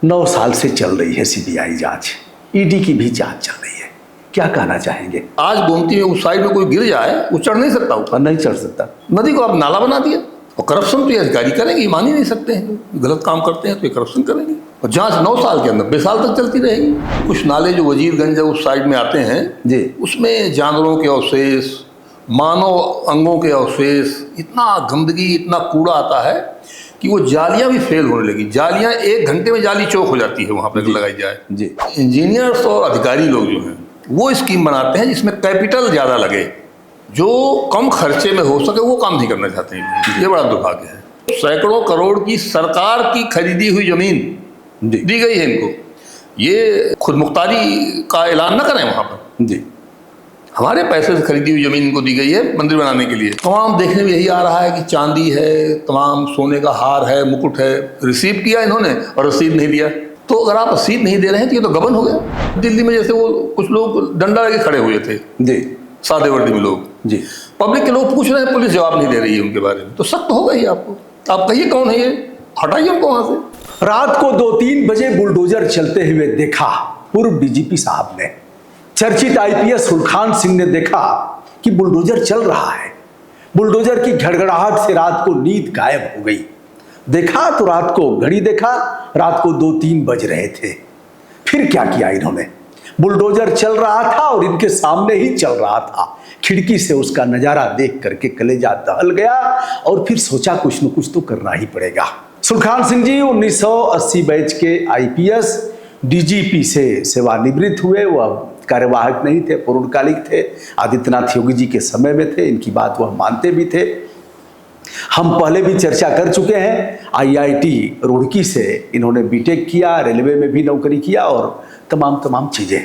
9 साल से चल रही है सीबीआई जांच, ईडी की भी जांच चल रही है, क्या कहना चाहेंगे? आज गोमती में उस साइड में कोई गिर जाए, वो चढ़ नहीं सकता ऊपर, नहीं चढ़ सकता। नदी को आप नाला बना दिया। और करप्शन तो ये अधिकारी करेंगे, ये मान ही नहीं सकते हैं। गलत काम करते हैं तो ये करप्शन करेंगे। और जांच 9 साल के अंदर 20 साल तक चलती रहेगी। कुछ नाले जो वजीरगंज उस साइड में आते हैं जी, उसमें जानवरों के अवशेष, मानव अंगों के अवशेष, इतना गंदगी, इतना कूड़ा आता है कि वो जालियां भी फेल होने लगी। जालियां 1 घंटे में जाली चौक हो जाती है वहां पर लगाई जाए। जी। इंजीनियर्स और अधिकारी लोग जो हैं वो स्कीम बनाते हैं जिसमें कैपिटल ज़्यादा लगे, जो कम खर्चे में हो सके, वो काम नहीं करना चाहते हैं। ये बड़ा दुर्भाग्य है। सैकड़ों करोड़ की सरकार की खरीदी हुई जमीन दी गई है इनको। ये खुद मुख्तारी का ऐलान न करें वहाँ पर। जी, हमारे पैसे से खरीदी हुई जमीन इनको दी गई है मंदिर बनाने के लिए। तमाम देखने में यही आ रहा है कि चांदी है, तमाम सोने का हार है, मुकुट है। रिसीव किया इन्होंने और रसीद नहीं दिया। तो अगर आप रसीद नहीं दे रहे हैं तो ये तो गबन हो गया। दिल्ली में जैसे वो कुछ लोग डंडा लेके खड़े हुए थे जी, सादे वर्दी में लोग, जी, पब्लिक के लोग पूछ रहे हैं, पुलिस जवाब नहीं दे रही है उनके बारे में, तो सख्त होगा ही आपको। आप कहिए कौन है ये, हटाइए उनको वहां से। रात को 2-3 बजे बुलडोजर चलते हुए देखा पूर्व डीजीपी साहब ने। चर्चित आईपीएस सुलखान सिंह ने देखा कि बुलडोजर चल रहा है। बुलडोजर की घड़घड़ाहट से रात को नींद गायब हो गई। देखा तो रात को घड़ी देखा, रात को 2-3 बज रहे थे। फिर क्या किया इन्होंने? बुलडोजर चल रहा था और इनके सामने ही चल रहा था। खिड़की से उसका नजारा देख करके कलेजा दहल गया और फिर सोचा कुछ न कुछ तो करना ही पड़ेगा। सुलखान सिंह जी 1980 बैच के आईपीएस डीजीपी से सेवानिवृत्त हुए। वह कार्यवाहक नहीं थे, पूर्णकालिक थे। आदित्यनाथ योगी जी के समय में थे। इनकी बात वह मानते भी थे। हम पहले भी चर्चा कर चुके हैं। आईआईटी रुड़की से इन्होंने बीटेक किया, रेलवे में भी नौकरी किया और तमाम चीजें।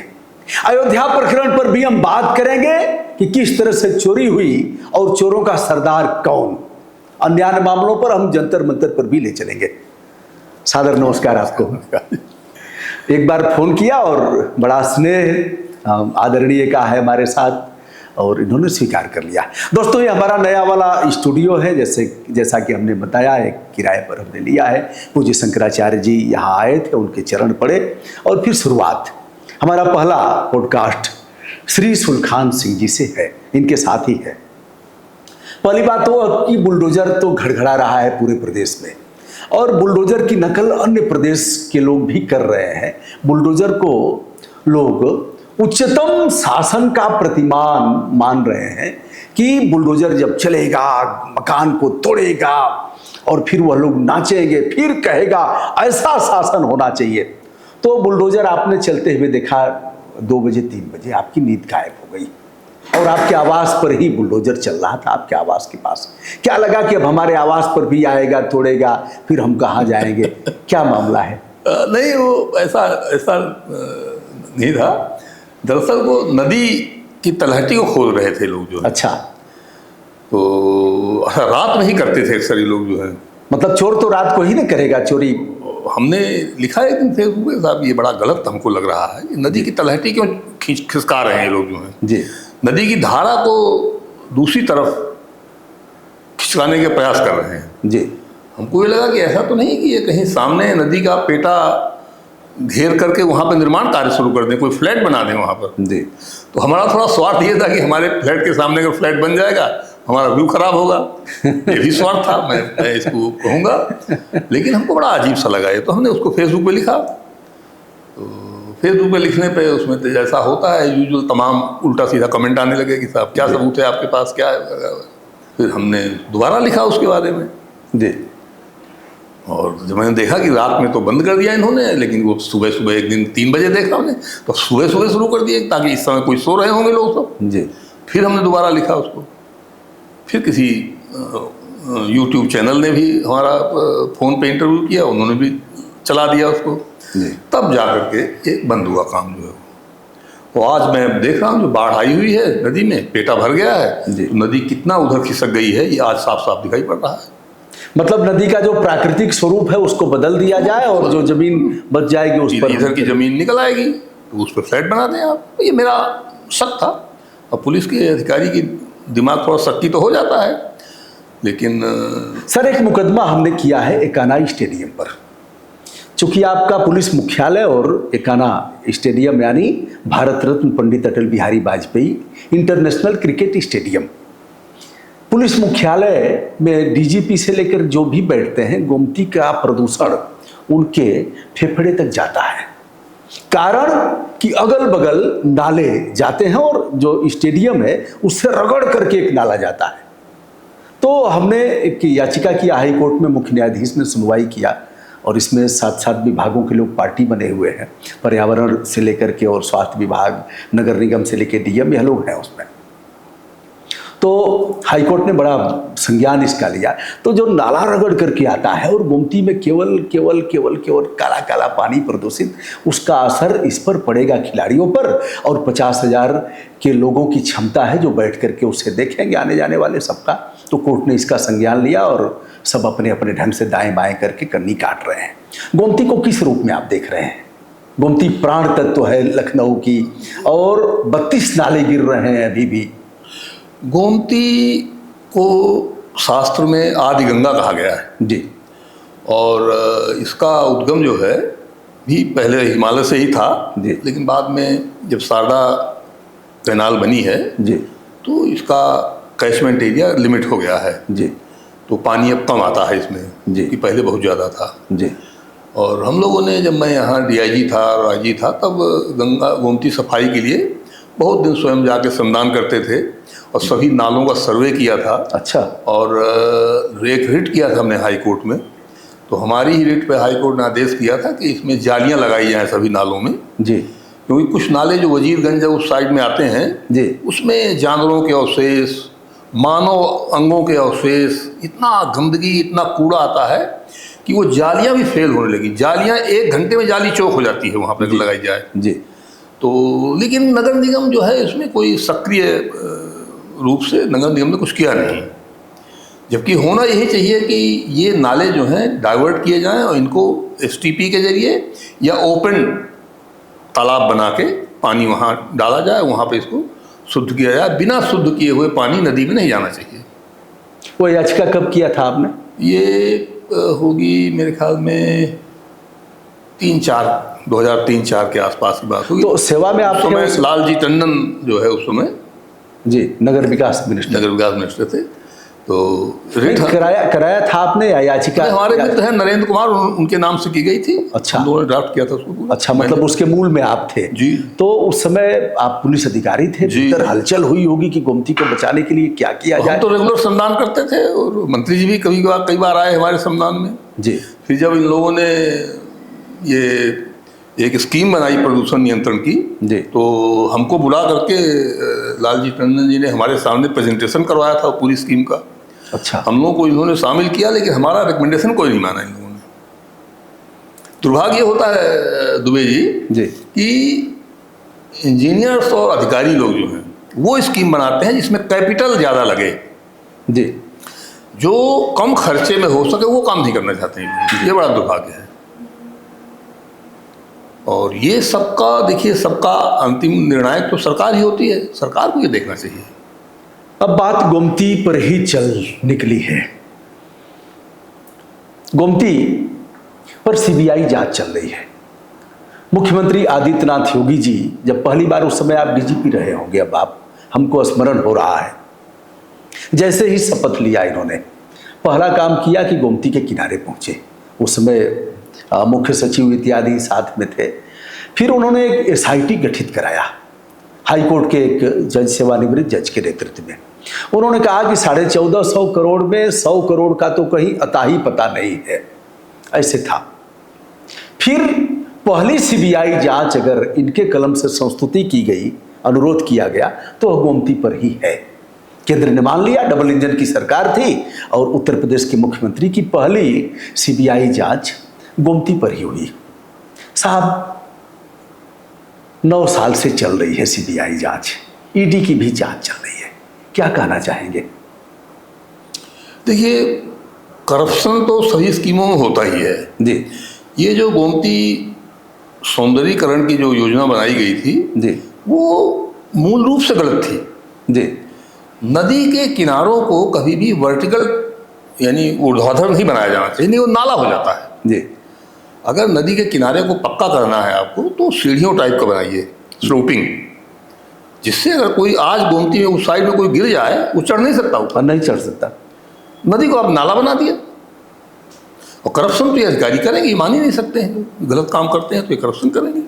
अयोध्या प्रकरण पर भी हम बात करेंगे कि किस तरह से चोरी हुई और चोरों का सरदार कौन। अन्य मामलों पर हम जंतर मंतर पर भी ले चलेंगे। सादर नमस्कार आपको। एक बार फोन किया और बड़ा स्नेह आदरणीय का है हमारे साथ और इन्होंने स्वीकार कर लिया। दोस्तों, ये हमारा नया वाला स्टूडियो है। जैसा कि हमने बताया, एक किराए पर हमने लिया है। पूज्य शंकराचार्य जी यहाँ आए थे, उनके चरण पड़े और फिर शुरुआत। हमारा पहला पॉडकास्ट श्री सुलखान सिंह जी से है, इनके साथ ही है। पहली बात तो कि बुलडोजर तो घड़घड़ा रहा है पूरे प्रदेश में और बुलडोजर की नकल अन्य प्रदेश के लोग भी कर रहे हैं। बुलडोजर को लोग उच्चतम शासन का प्रतिमान मान रहे हैं कि बुलडोजर जब चलेगा, मकान को तोड़ेगा और फिर वह लोग नाचेंगे, फिर कहेगा ऐसा शासन होना चाहिए। तो बुलडोजर आपने चलते हुए देखा 2 बजे 3 बजे आपकी नींद गायब हो गई और आपके आवास पर ही बुलडोजर चल रहा था, आपके आवास के पास। क्या लगा कि अब हमारे आवास पर भी आएगा, तोड़ेगा, फिर हम कहाँ जाएंगे? क्या मामला है? नहीं, वो ऐसा नहीं था। दरअसल वो नदी की तलहटी को खोद रहे थे लोग जो। अच्छा। तो रात में ही करते थे अक्सर ये लोग जो है। मतलब चोर तो रात को ही नहीं करेगा चोरी। हमने लिखा है कि फेसबुक पे, साहब ये बड़ा गलत हमको लग रहा है। नदी की तलहटी क्यों खिसका रहे हैं ये लोग जो हैं जी। नदी की धारा को दूसरी तरफ खिंचवाने के प्रयास कर रहे हैं जी। हमको ये लगा कि ऐसा तो नहीं कि ये कहीं सामने नदी का पेटा घेर करके वहाँ पर निर्माण कार्य शुरू कर दें, कोई फ्लैट बना दें वहाँ पर जी। तो हमारा थोड़ा स्वार्थ ये था कि हमारे फ्लैट के सामने अगर फ्लैट बन जाएगा हमारा व्यू खराब होगा। ये भी स्वार्थ था, मैं इसको कहूँगा। लेकिन हमको बड़ा अजीब सा लगा ये, तो हमने उसको फेसबुक पे लिखा। तो फेसबुक पे लिखने पे उसमें तो जैसा होता है यूजुअल तमाम उल्टा सीधा कमेंट आने लगे कि साहब क्या सबूत है आपके पास, क्या है। फिर हमने दोबारा लिखा उसके बारे में जी। और जब मैंने देखा कि रात में तो बंद कर दिया इन्होंने, लेकिन वो सुबह सुबह एक दिन 3 बजे देखा हमने, तो सुबह सुबह शुरू कर दिए ताकि इस समय कोई सो रहे होंगे लोग सब जी। फिर हमने दोबारा लिखा उसको। फिर किसी यूट्यूब चैनल ने भी हमारा फ़ोन पे इंटरव्यू किया, उन्होंने भी चला दिया उसको जी। तब जा करके ये बंद हुआ काम जो है। तो आज मैं देख रहा हूँ जो बाढ़ आई हुई है नदी में, पेटा भर गया है जी। तो नदी कितना उधर खिसक गई है ये आज साफ साफ दिखाई पड़ रहा है। मतलब नदी का जो प्राकृतिक स्वरूप है उसको बदल दिया जाए और जो जमीन बच जाएगी उस पर इधर की जमीन निकल आएगी तो उस पर फ्लैट बना दें आप। ये मेरा शक था। और पुलिस के अधिकारी की दिमाग थोड़ा शक्ति तो हो जाता है, लेकिन सर एक मुकदमा हमने किया है एकानाई स्टेडियम पर। चूंकि आपका पुलिस मुख्यालय और एकाना स्टेडियम यानी Bharat Ratna Pandit Atal Bihari Vajpayee international cricket stadium, police मुख्यालय में डीजीपी से लेकर जो भी बैठते हैं, गोमती का प्रदूषण उनके फेफड़े तक जाता है। कारण कि अगल बगल नाले जाते हैं और जो स्टेडियम है उससे रगड़ करके एक नाला जाता है। तो हमने एक याचिका किया हाई कोर्ट में, मुख्य न्यायाधीश ने सुनवाई किया और इसमें 7 विभागों के लोग पार्टी बने हुए हैं, पर्यावरण से लेकर के और स्वास्थ्य विभाग, नगर निगम से लेकर डीएम, यह लोग हैं उसमें। तो हाई कोर्ट ने बड़ा संज्ञान इसका लिया। तो जो नाला रगड़ करके आता है और गोमती में केवल केवल केवल केवल काला काला पानी प्रदूषित, उसका असर इस पर पड़ेगा खिलाड़ियों पर, और 50,000 के लोगों की क्षमता है जो बैठ करके उसे देखेंगे, आने जाने वाले सबका। तो कोर्ट ने इसका संज्ञान लिया और सब अपने अपने ढंग से दाएं बाएं करके कन्नी काट रहे हैं। गोमती को किस रूप में आप देख रहे हैं? गोमती प्राण तत्व है लखनऊ की, और 32 नाले गिर रहे हैं अभी भी। गोमती को शास्त्र में आदि गंगा कहा गया है जी, और इसका उद्गम जो है भी पहले हिमालय से ही था जी, लेकिन बाद में जब शारदा कैनाल बनी है जी, तो इसका कैचमेंट एरिया लिमिट हो गया है जी, तो पानी अब कम आता है इसमें जी, कि पहले बहुत ज़्यादा था जी। और हम लोगों ने, जब मैं यहाँ डीआईजी था और आईजी था, तब गंगा गोमती सफाई के लिए बहुत दिन स्वयं जाके श्रमदान करते थे और सभी नालों का सर्वे किया था। अच्छा। और एक रिट किया था हमने हाई कोर्ट में, तो हमारी ही रिट पे हाई कोर्ट ने आदेश किया था कि इसमें जालियां लगाई जाएं सभी नालों में जी, क्योंकि कुछ नाले जो वजीरगंज उस साइड में आते हैं जी, उसमें जानवरों के अवशेष, मानव अंगों के अवशेष, इतना गंदगी, इतना कूड़ा आता है कि वो जालियां भी फेल होने लगी। जालियां 1 घंटे में जाली चौक हो जाती है वहाँ पर लगाई जाए जी। तो। लेकिन नगर निगम जो है इसमें कोई सक्रिय रूप से नगर निगम ने कुछ किया नहीं, जबकि होना यही चाहिए कि ये नाले जो हैं डाइवर्ट किए जाएं और इनको एसटीपी के जरिए या ओपन तालाब बना के पानी वहाँ डाला जाए, वहाँ पे इसको शुद्ध किया जाए। बिना शुद्ध किए हुए पानी नदी में नहीं जाना चाहिए। वो याचिका कब किया था आपने? ये होगी मेरे ख्याल में 2003-4 के आसपास की बात होगी। तो सेवा में आप समय लालजी टंडन जो है उस समय जी नगर विकास मिनिस्टर थे, तो कराया था आपने या याचिका? हमारे मित्र हैं नरेंद्र कुमार, उनके नाम से की गई थी। अच्छा, हम लोगों ने ड्राफ्ट किया था उसको। अच्छा, मतलब उसके मूल में आप थे जी। तो उस समय आप पुलिस अधिकारी थे, भीतर हलचल हुई होगी कि गोमती को बचाने के लिए क्या किया जाए। हम तो रेगुलर श्रमदान करते थे और मंत्री जी भी कई बार आए हमारे श्रमदान में जी। फिर जब इन लोगों ने ये एक स्कीम बनाई प्रदूषण नियंत्रण की जी, तो हमको बुला करके लालजी टंडन जी ने हमारे सामने प्रेजेंटेशन करवाया था पूरी स्कीम का। अच्छा। हम लोगों को इन्होंने शामिल किया लेकिन हमारा रिकमेंडेशन कोई नहीं माना इन लोगों ने। दुर्भाग्य होता है दुबे जी कि इंजीनियर्स और अधिकारी लोग जो हैं वो स्कीम बनाते हैं जिसमें कैपिटल ज़्यादा लगे जी, जो कम खर्चे में हो सके वो काम नहीं करना चाहते हैं। ये बड़ा दुर्भाग्य है। और ये सबका देखिए, सबका अंतिम निर्णायक तो सरकार ही होती है, सरकार को ये देखना चाहिए। अब बात गोमती पर ही चल निकली है। गोमती पर सीबीआई जांच चल रही है। मुख्यमंत्री आदित्यनाथ योगी जी जब पहली बार, उस समय आप डीजीपी रहे होंगे, अब आप, हमको स्मरण हो रहा है, जैसे ही शपथ लिया इन्होंने पहला काम किया कि गोमती के किनारे पहुंचे। उस समय मुख्य सचिव इत्यादि साथ में थे। फिर उन्होंने एक एसआईटी गठित कराया हाई कोर्ट के एक जज, सेवानिवृत्त जज के नेतृत्व में। उन्होंने कहा कि 1450 करोड़ में 100 करोड़ का तो कहीं अता ही पता नहीं है, ऐसे था। फिर पहली सीबीआई जांच अगर इनके कलम से संस्तुति की गई, अनुरोध किया गया, तो गोमती पर ही है। केंद्र ने मान लिया, डबल इंजन की सरकार थी और उत्तर प्रदेश के मुख्यमंत्री की पहली सीबीआई जांच गोमती पर ही हुई। साहब 9 साल से चल रही है सीबीआई जांच, ईडी की भी जांच चल रही है, क्या कहना चाहेंगे? देखिए, करप्शन तो सभी स्कीमों में होता ही है जी। ये जो गोमती सौंदर्यीकरण की जो योजना बनाई गई थी जी, वो मूल रूप से गलत थी जी। नदी के किनारों को कभी भी वर्टिकल यानी ऊर्ध्वाधर नहीं बनाया जाना चाहिए, नहीं वो नाला हो जाता है। जी। अगर नदी के किनारे को पक्का करना है आपको तो सीढ़ियों टाइप का बनाइए, स्लोपिंग, जिससे अगर कोई आज गोमती में उस साइड में कोई गिर जाए वो चढ़ नहीं सकता ऊपर, नहीं चढ़ सकता। नदी को आप नाला बना दिया। और करप्शन तो ये अधिकारी करेंगे, ये मान ही नहीं सकते हैं, गलत काम करते हैं तो ये करप्शन करेंगे।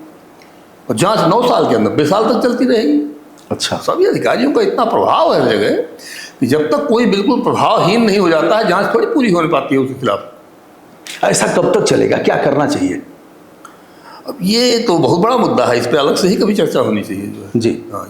और जांच 9 साल के अंदर 90 साल तक चलती रहेगी। अच्छा, सभी अधिकारियों का इतना प्रभाव है हर जगह कि जब तक कोई बिल्कुल प्रभावहीन नहीं हो जाता है, जांच थोड़ी पूरी होने पाती है उसके खिलाफ। ऐसा कब तक चलेगा, क्या करना चाहिए? अब ये तो बहुत बड़ा मुद्दा है, इस पर अलग से ही कभी चर्चा होनी चाहिए जो है। जी हाँ,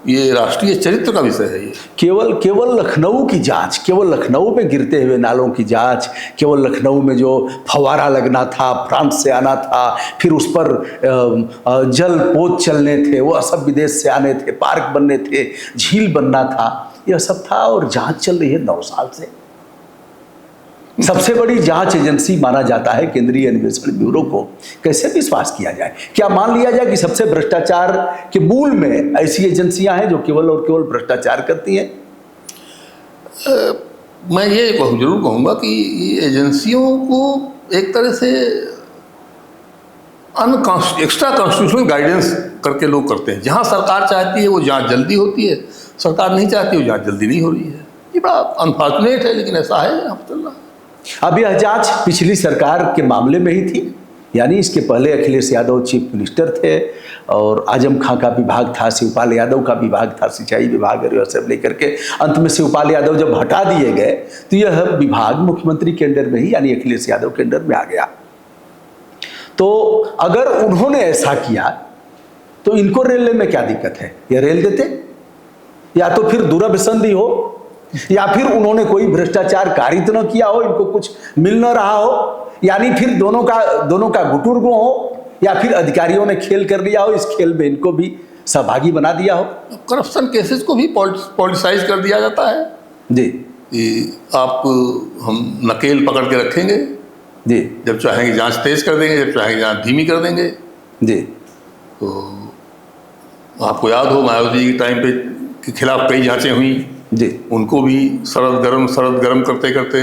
ये राष्ट्रीय चरित्र का विषय है। ये केवल लखनऊ की जांच, केवल लखनऊ में गिरते हुए नालों की जांच, केवल लखनऊ में जो फवारा लगना था, फ्रांस से आना था, फिर उस पर जल पोत चलने थे, वो सब विदेश से आने थे, पार्क बनने थे, झील बनना था, यह सब था। और जांच चल रही है 9 साल से। सबसे बड़ी जांच एजेंसी माना जाता है केंद्रीय अन्वेषण ब्यूरो को। कैसे विश्वास किया जाए? क्या मान लिया जाए कि सबसे भ्रष्टाचार के मूल में ऐसी एजेंसियां हैं जो केवल और केवल भ्रष्टाचार करती हैं? मैं ये जरूर कहूँगा कि ये एजेंसियों को एक तरह से एक्स्ट्रा कॉन्स्टिट्यूशनल गाइडेंस करके लोग करते हैं। जहाँ सरकार चाहती है वो जांच जल्दी होती है, सरकार नहीं चाहती वो जांच जल्दी नहीं हो रही है। ये बड़ा अनफॉर्चुनेट है, लेकिन ऐसा है यहाँ पर चल रहा है। अब यह जांच पिछली सरकार के मामले में ही थी, यानी इसके पहले अखिलेश यादव चीफ मिनिस्टर थे और आजम खां का विभाग था, शिवपाल यादव का विभाग था, सिंचाई विभाग और सब लेकर के अंत में शिवपाल यादव जब हटा दिए गए तो यह विभाग मुख्यमंत्री के अंडर में ही, यानी अखिलेश यादव के अंडर में आ गया। तो अगर उन्होंने ऐसा किया तो इनको रेलवे में क्या दिक्कत है? ये रेल देते, या तो फिर दुर्व्यसंधि हो, या फिर उन्होंने कोई भ्रष्टाचार कारित न किया हो, इनको कुछ मिल न रहा हो, यानी फिर दोनों का गुटुर्गो हो, या फिर अधिकारियों ने खेल कर लिया हो, इस खेल में इनको भी सहभागी बना दिया हो। करप्शन केसेस को भी पॉलिटिसाइज कर दिया जाता है जी। आप हम नकेल पकड़ के रखेंगे जी, जब चाहेंगे जांच तेज कर देंगे, जब चाहेंगे जांच धीमी कर देंगे। जी। तो आपको याद हो मायावती के टाइम पे के खिलाफ कई जांचें हुई जी, उनको भी सरद गरम करते करते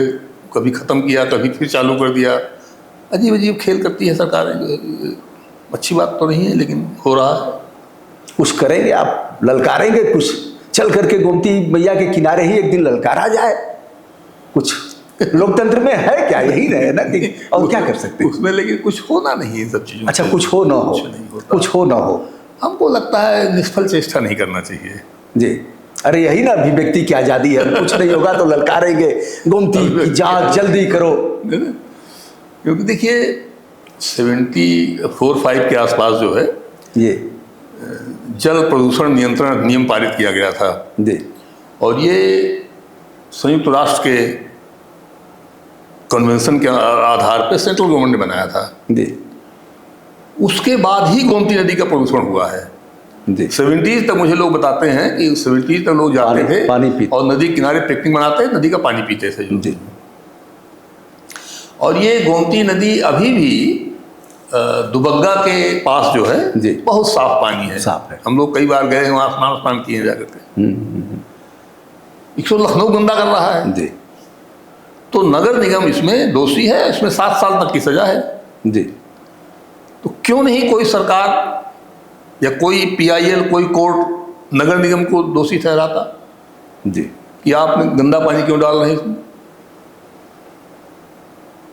कभी ख़त्म किया, कभी फिर चालू कर दिया। अजीब अजीब खेल करती है सरकारें। अच्छी बात तो नहीं है, लेकिन हो रहा है। कुछ करेंगे आप, ललकारेंगे कुछ, चल करके गोमती मैया के किनारे ही एक दिन ललकारा जाए कुछ। लोकतंत्र में है क्या, यही रहे ना कि और क्या कर सकते हैं उसमें, लेकिन कुछ होना नहीं है सब चीज़ों। अच्छा, कुछ हो ना हो, कुछ हो ना हो, हमको लगता है निष्फल चेष्टा नहीं करना चाहिए। जी। अरे यही ना अभिव्यक्ति की आज़ादी है, कुछ नहीं होगा तो ललकारेंगे, गोमती की जांच जल्दी करो। क्योंकि देखिए 74-5 के आसपास जो है ये जल प्रदूषण नियंत्रण अधिनियम पारित किया गया था जी, और ये संयुक्त राष्ट्र के कन्वेंशन के आधार पर सेंट्रल गवर्नमेंट ने बनाया था जी, उसके बाद ही गोमती नदी का प्रदूषण हुआ है जी। 70s तक मुझे लोग बताते हैं कि 70s तक लोग जाते थे पानी पीते और नदी किनारे पिकनिक मनाते, नदी का पानी पीते थे जो। जी। और ये गोमती नदी अभी भी दुबग्गा के पास जो है जी, बहुत साफ पानी है, साफ है। हम लोग कई बार गए हैं वहाँ, स्नान किए जाकर के। इसको लखनऊ गंदा कर रहा है जी, तो नगर निगम इसमें दोषी है, इसमें 7 साल तक की सजा है। जी। तो क्यों नहीं कोई सरकार या कोई PIL, कोई कोर्ट नगर निगम को दोषी ठहराता जी, कि आपने गंदा पानी क्यों डाल रहे हैं इसमें?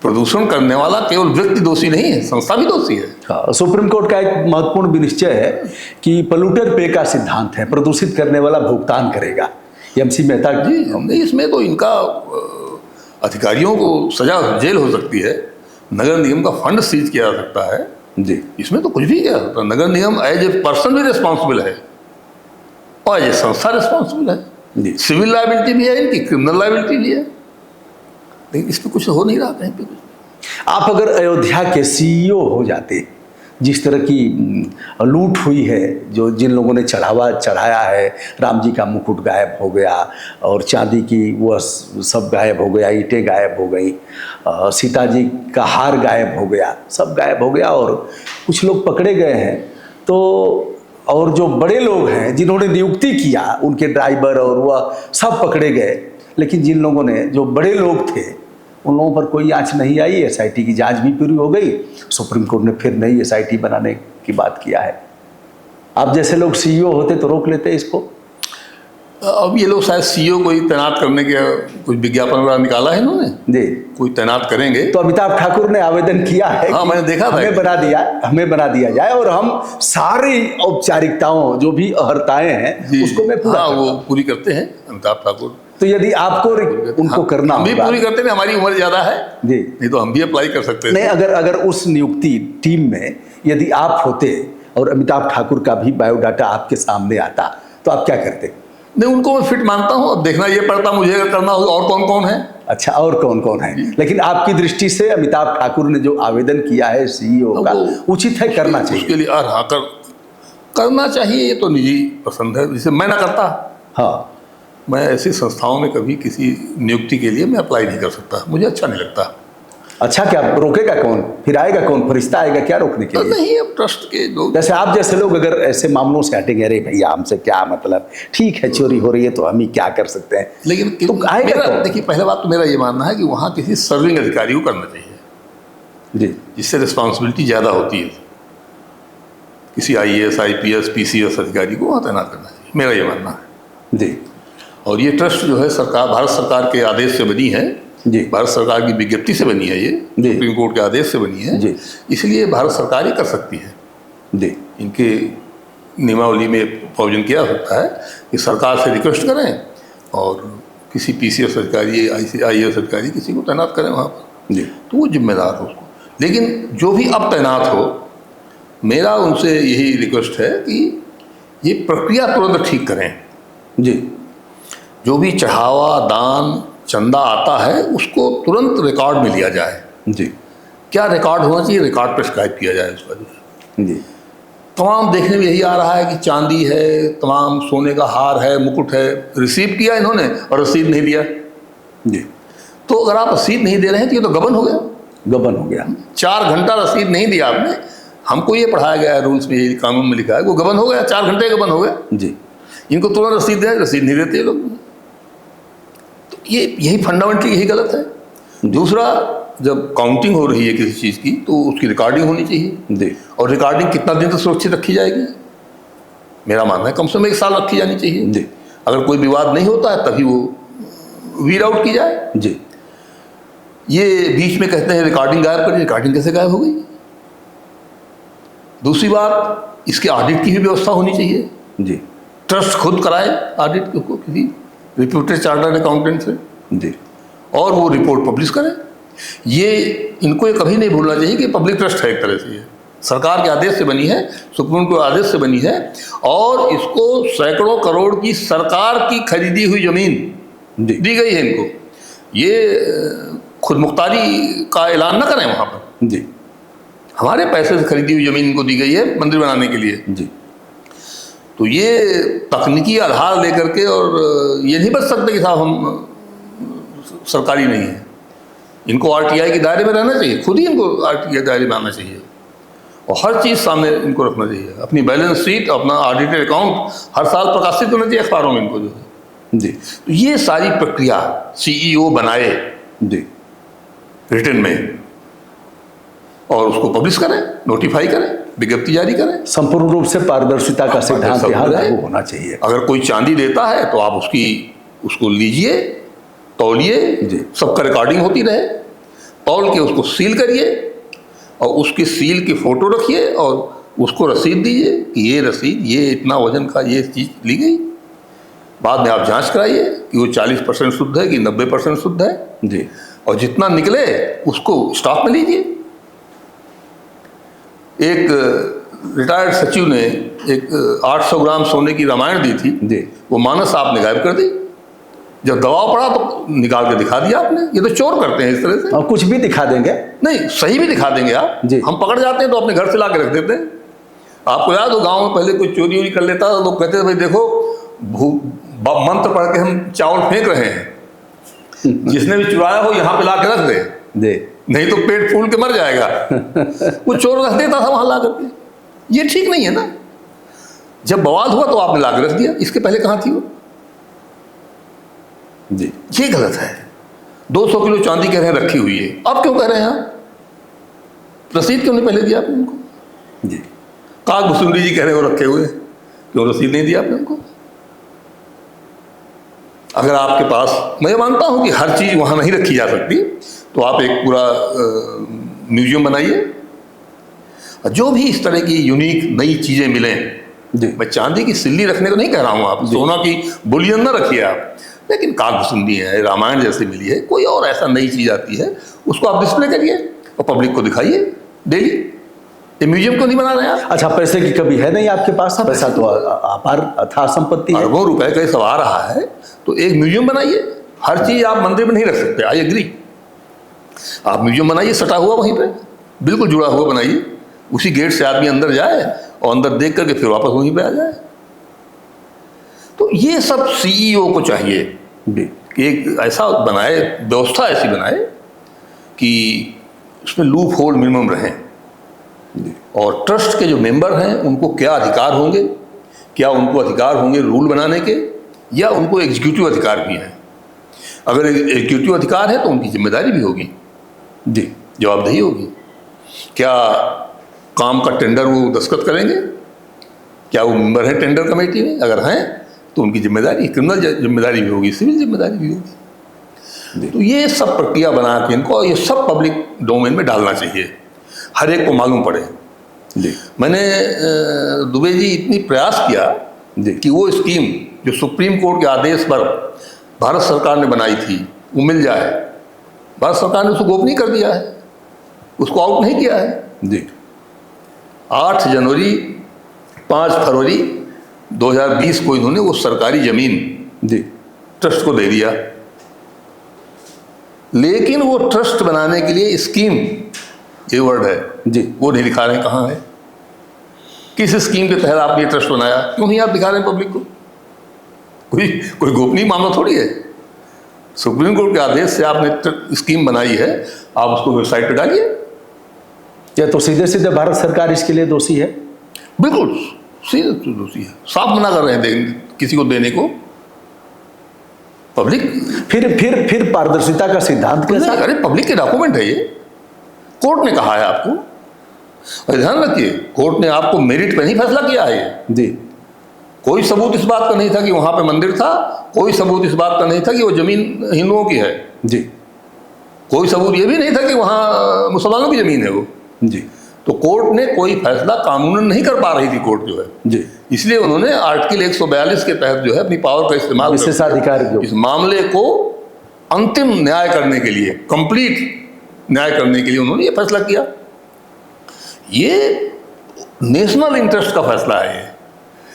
प्रदूषण करने वाला केवल व्यक्ति दोषी नहीं है, संस्था भी दोषी है। हाँ, सुप्रीम कोर्ट का एक महत्वपूर्ण विनिश्चय है कि पोल्यूटर पे का सिद्धांत है, प्रदूषित करने वाला भुगतान करेगा। MC मेहता जी, हमने इसमें तो इनका अधिकारियों को सजा जेल हो सकती है, नगर निगम का फंड सीज किया जा सकता है जी, इसमें तो कुछ भी किया सकता है। नगर निगम एज ए पर्सन भी रिस्पॉन्सिबल है और एज ए संस्था रिस्पॉन्सिबल है। जी। सिविल लायबिलिटी भी है इनकी, क्रिमिनल लायबिलिटी भी है, लेकिन इस पर कुछ हो नहीं रहा कहीं पे कुछ। आप अगर अयोध्या के CEO हो जाते, जिस तरह की लूट हुई है, जो जिन लोगों ने चढ़ाया है, राम जी का मुकुट गायब हो गया और चांदी की वह सब गायब हो गया, ईंटें गायब हो गई, सीता जी का हार गायब हो गया, सब गायब हो गया और कुछ लोग पकड़े गए हैं। तो और जो बड़े लोग हैं जिन्होंने नियुक्ति किया, उनके ड्राइवर और वह सब पकड़े गए, लेकिन जिन लोगों ने, जो बड़े लोग थे उन लोगों पर कोई जांच नहीं आई, एसआईटी की जांच भी पूरी हो गई, सुप्रीम कोर्ट ने फिर नई एसआईटी बनाने की बात किया है। आप जैसे लोग सीईओ होते तो रोक लेते इसको। अब ये लोग शायद सीईओ को ही तैनात करने के कुछ विज्ञापन वगैरह निकाला है इन्होंने, जी कोई तैनात करेंगे। तो अमिताभ ठाकुर ने आवेदन किया है। हाँ, मैंने देखा था। हमें बना दिया जाए और हम सारी औपचारिकताओं जो भी अहर्ताएं हैं उसको मैं पूरा वो पूरी करते हैं अमिताभ ठाकुर। तो यदि आपको उनको करना हम भी होगा, पूरी करते हैं, हमारी उम्र ज्यादा है जी, नहीं तो हम भी अप्लाई कर सकते हैं। नहीं, अगर उस नियुक्ति टीम में यदि आप होते और अमिताभ ठाकुर का भी बायोडाटा आपके सामने आता तो आप क्या करते? नहीं, उनको मैं फिट मानता हूँ। अब देखना ये पड़ता मुझे अगर करना हो और कौन कौन है। अच्छा, और कौन कौन है? लेकिन आपकी दृष्टि से अमिताभ ठाकुर ने जो आवेदन किया है सीईओ का, उचित है, करना चाहिए उसके लिए? हाँ, करना चाहिए। ये तो निजी पसंद है, जिसे मैं ना करता। हाँ, मैं ऐसी संस्थाओं में कभी किसी नियुक्ति के लिए मैं अप्लाई नहीं कर सकता, मुझे अच्छा नहीं लगता। अच्छा, क्या रोकेगा कौन? फिर आएगा कौन? फरिश्ता आएगा क्या रोकने के लिए? नहीं, अब ट्रस्ट के लोग, जैसे आप जैसे लोग अगर ऐसे मामलों से हटेंगे, अरे भैया हमसे क्या मतलब, ठीक है चोरी हो रही है तो हम ही क्या कर सकते हैं, लेकिन तो आएगा कौन? देखिए, पहले बात तो मेरा ये मानना है कि वहाँ किसी सर्विंग अधिकारी को करना चाहिए, जी, जिससे रिस्पॉन्सिबिलिटी ज़्यादा होती है। किसी IAS, IPS, PCS अधिकारी को वहाँ तैनात करना चाहिए, मेरा ये मानना है। जी, और ये ट्रस्ट जो है सरकार, भारत सरकार के आदेश से बनी है, जी, भारत सरकार की विज्ञप्ति से बनी है, ये जी, सुप्रीम कोर्ट के आदेश से बनी है, जी, इसलिए भारत सरकार ही कर सकती है। जी, इनके नियमावली में प्रोविजन किया होता है कि सरकार से रिक्वेस्ट करें और किसी PCS अधिकारी, IAS अधिकारी किसी को तैनात करें वहाँ पर, जी, तो वो जिम्मेदार हो उसको। लेकिन जो भी अब तैनात हो, मेरा उनसे यही रिक्वेस्ट है कि ये प्रक्रिया तुरंत ठीक करें। जी, जो जो भी चढ़ावा, दान, चंदा आता है उसको तुरंत रिकॉर्ड में लिया जाए। जी, क्या रिकॉर्ड होना चाहिए? रिकॉर्ड पे शिकायत किया जाए उसका जो है। जी, तमाम देखने में यही आ रहा है कि चांदी है, तमाम सोने का हार है, मुकुट है, रिसीव किया इन्होंने और रसीद नहीं दिया। जी, तो अगर आप रसीद नहीं दे रहे हैं तो ये तो गबन हो गया। गबन हो गया। 4 घंटा रसीद नहीं दिया आपने, हमको ये पढ़ाया गया है, रूल्स में, ये कानून में लिखा है, वो गबन हो गया, 4 घंटे गबन हो गया। जी, इनको तुरंत रसीद दें, रसीद नहीं देते ये लोग। तो ये यही फंडामेंटली यही गलत है। दूसरा, जब काउंटिंग हो रही है किसी चीज़ की तो उसकी रिकॉर्डिंग होनी चाहिए। जी, और रिकॉर्डिंग कितना दिन तक सुरक्षित रखी जाएगी? मेरा मानना है कम से कम 1 साल रखी जानी चाहिए। जी, अगर कोई विवाद नहीं होता है तभी वो वीड आउट की जाए। जी, ये बीच में कहते हैं रिकॉर्डिंग गायब करिए, रिकॉर्डिंग कैसे गायब हो गई? दूसरी बात, इसके ऑडिट की भी व्यवस्था होनी चाहिए। जी, ट्रस्ट खुद कराए ऑडिट को किसी रिप्यूटेड चार्टर्ड अकाउंटेंट से, जी, और वो रिपोर्ट पब्लिश करें। ये इनको ये कभी नहीं भूलना चाहिए कि पब्लिक ट्रस्ट है, एक तरह से ये सरकार के आदेश से बनी है, सुप्रीम कोर्ट आदेश से बनी है, और इसको सैकड़ों करोड़ की सरकार की खरीदी हुई जमीन दी गई है इनको। ये खुद मुख्तारी का ऐलान न करें वहाँ पर। जी, हमारे पैसे से खरीदी हुई जमीन इनको दी गई है मंदिर बनाने के लिए। जी, तो ये तकनीकी आधार लेकर के, और ये नहीं बच सकते कि साहब हम सरकारी नहीं है। इनको RTI के दायरे में रहना चाहिए, खुद ही इनको RTI के दायरे में आना चाहिए, और हर चीज़ सामने इनको रखना चाहिए। अपनी बैलेंस शीट, अपना ऑडिटेड अकाउंट हर साल प्रकाशित होना चाहिए अखबारों में इनको जो है। जी, तो ये सारी प्रक्रिया CEO बनाए जी, रिटन में, और उसको पब्लिश करें, नोटिफाई करें, विज्ञप्ति जारी करें। संपूर्ण रूप से पारदर्शिता का सिद्धांत यहाँ लागू होना चाहिए। अगर कोई चांदी देता है तो आप उसको लीजिए, तौलिए, सबका रिकॉर्डिंग होती रहे, तौल के उसको सील करिए, और उसकी सील की फ़ोटो रखिए, और उसको रसीद दीजिए कि ये रसीद, ये इतना वजन का ये चीज़ ली गई। बाद में आप जांच कराइए कि वो 40% शुद्ध है कि 90% शुद्ध है जी, और जितना निकले उसको स्टॉक में लीजिए। एक रिटायर्ड सचिव ने एक 800 ग्राम सोने की रामायण दी थी जी, वो मानस आपने गायब कर दी। जब दबाव पड़ा तो निकाल के दिखा दिया आपने। ये तो चोर करते हैं इस तरह से। और कुछ भी दिखा देंगे, नहीं, सही भी दिखा देंगे आप। हम पकड़ जाते हैं तो अपने घर से ला के रख देते हैं। आपको याद हो गांव में पहले कोई चोरी वोरी कर लेता तो लोग कहते थे भाई देखो मंत्र पढ़ के हम चावल फेंक रहे हैं, जिसने भी चुराया हो यहाँ पे ला के रख दे, नहीं तो पेट फूल के मर जाएगा। वो चोर रख देता था वहां ला करके। ये ठीक नहीं है ना। जब बवाल हुआ तो आपने ला के रख दिया, इसके पहले कहाँ थी वो? जी, ये गलत है। 200 किलो चांदी कह रहे हैं रखी हुई है, अब क्यों कह रहे हैं आप? रसीद क्यों नहीं पहले दिया आपने उनको? जी। काग भुसुंडी जी कह रहे हो रखे हुए, क्यों रसीद नहीं दिया आपने उनको? अगर आपके पास, मैं मानता हूं कि हर चीज़ वहाँ नहीं रखी जा सकती, तो आप एक पूरा म्यूजियम बनाइए, जो भी इस तरह की यूनिक नई चीज़ें मिलें। मैं चांदी की सिल्ली रखने को नहीं कह रहा हूँ, आप सोना की बुलियन ना रखिए आप, लेकिन काग भुसुंडी है, रामायण जैसे मिली है, कोई और ऐसा नई चीज़ आती है, उसको आप डिस्प्ले करिए और पब्लिक को दिखाइए डेली। ये म्यूजियम क्यों नहीं बना रहे हैं? अच्छा, पैसे की कमी है नहीं आपके पास? पैसा तो अपार अथाह संपत्ति है, अरबों रुपए का सब आ रहा है, तो एक म्यूजियम बनाइए। हर चीज़ आप मंदिर में नहीं रख सकते, आई एग्री। आप म्यूजियम बनाइए सटा हुआ वहीं पे, बिल्कुल जुड़ा हुआ बनाइए, उसी गेट से आदमी अंदर जाए और अंदर देख करके फिर वापस वहीं पे आ जाए। तो ये सब सीईओ को चाहिए कि एक ऐसा बनाए, व्यवस्था ऐसी बनाए कि उसमें लूप होल मिनिमम रहें, और ट्रस्ट के जो मेंबर हैं उनको क्या अधिकार होंगे, क्या उनको अधिकार होंगे रूल बनाने के, या उनको एग्जीक्यूटिव अधिकार भी हैं? अगर एग्जीक्यूटिव अधिकार है तो उनकी जिम्मेदारी भी होगी, जी, जवाबदेही होगी। क्या काम का टेंडर वो दस्तखत करेंगे? क्या वो मेंबर हैं टेंडर कमेटी में? अगर हैं तो उनकी जिम्मेदारी, क्रिमिनल जिम्मेदारी भी होगी, सिविल जिम्मेदारी भी होगी। तो ये सब प्रक्रिया बना के इनको, ये सब पब्लिक डोमेन में डालना चाहिए, हर एक को मालूम पड़े। जी। मैंने दुबे जी इतनी प्रयास किया कि वो स्कीम जो सुप्रीम कोर्ट के आदेश पर भारत सरकार ने बनाई थी वो मिल जाए। भारत सरकार ने उसको गोपनीय कर दिया है, उसको आउट नहीं किया है। जी। 8 जनवरी 5 फरवरी 2020 को इन्होंने वो सरकारी जमीन जी ट्रस्ट को दे दिया, लेकिन वो ट्रस्ट बनाने के लिए स्कीम, ये वर्ड है जी, वो नहीं दिखा रहे हैं कहाँ है, किस स्कीम के तहत आपने ट्रस्ट बनाया, क्यों नहीं आप दिखा रहे हैं पब्लिक को? कोई गोपनीय मामला थोड़ी है। सुप्रीम कोर्ट के आदेश से आपने स्कीम बनाई है, आप उसको वेबसाइट पे डालिए। या तो सीधे सीधे भारत सरकार इसके लिए दोषी है? बिल्कुल सीधे दोषी है, साफ मना कर रहे हैं किसी को देने को पब्लिक। फिर पारदर्शिता का सिद्धांत कैसा? अरे पब्लिक के डॉक्यूमेंट है ये, कोर्ट ने कहा है आपको, और ध्यान रखिए कोर्ट ने आपको मेरिट पे नहीं फैसला किया है ये। जी। कोई सबूत इस बात का नहीं था कि वहां पे मंदिर था, कोई सबूत इस बात का नहीं था कि वो जमीन हिंदुओं की है, जी। कोई सबूत ये भी नहीं था कि वहां मुसलमानों की जमीन है वो। जी। तो कोर्ट ने कोई फैसला कानूनन नहीं कर पा रही थी कोर्ट जो है, जी, इसलिए उन्होंने आर्टिकल 142 के तहत जो है अपनी पावर का इस्तेमाल विशेषाधिकार इस मामले को अंतिम न्याय करने के लिए, कंप्लीट न्याय करने के लिए उन्होंने ये फैसला किया। ये नेशनल इंटरेस्ट का फैसला है,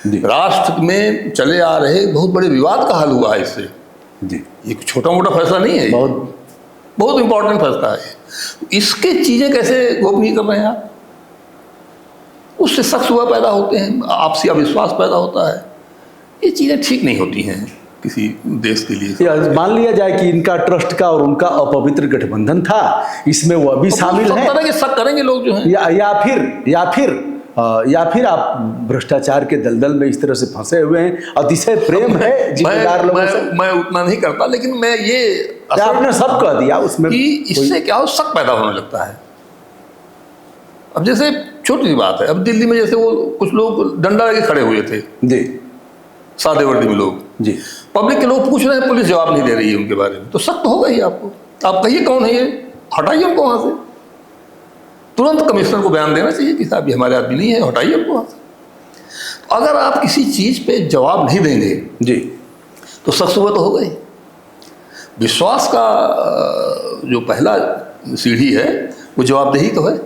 ये राष्ट्र में चले आ रहे बहुत बड़े विवाद का हल हुआ है इससे। जी। ये छोटा मोटा फैसला नहीं है, बहुत इंपॉर्टेंट फैसला है। इसके चीजें कैसे गोपनीय कर रहे हैं आप? उससे शक शुबा पैदा होते हैं, आपसी अविश्वास पैदा होता है, ये चीजें ठीक नहीं होती हैं किसी देश के लिए। मान लिया जाए कि इनका ट्रस्ट का और उनका अपवित्र गठबंधन था, इसमें वो भी शामिल है, तरह के शक करेंगे लोग जो हैं, या फिर आप भ्रष्टाचार के दलदल में इस तरह से फंसे हुए हैं, अतिशय प्रेम है जिम्मेदार लोगों से। मैं उतना नहीं करता, लेकिन मैं ये आपने सब कह दिया उसमें कि इससे क्या हो, शक पैदा होने लगता है। अब जैसे छोटी सी बात है, अब दिल्ली में जैसे वो कुछ लोग डंडा लेके खड़े हुए थे, जी, सादे वर्दी में लोग, जी, पब्लिक के लोग पूछ रहे हैं, पुलिस जवाब नहीं दे रही है उनके बारे में, तो शक तो होगा ही आपको। आप कहिए कौन है ये, हटाइए उनको वहां से, तुरंत कमिश्नर को बयान देना चाहिए कि साहब ये हमारे आदमी नहीं है, हटाइए उनको वहां से। अगर आप किसी चीज पे जवाब नहीं देंगे जी, तो शक शुबा तो होगा ही। विश्वास का जो पहला सीढ़ी है वो जवाबदेही तो है।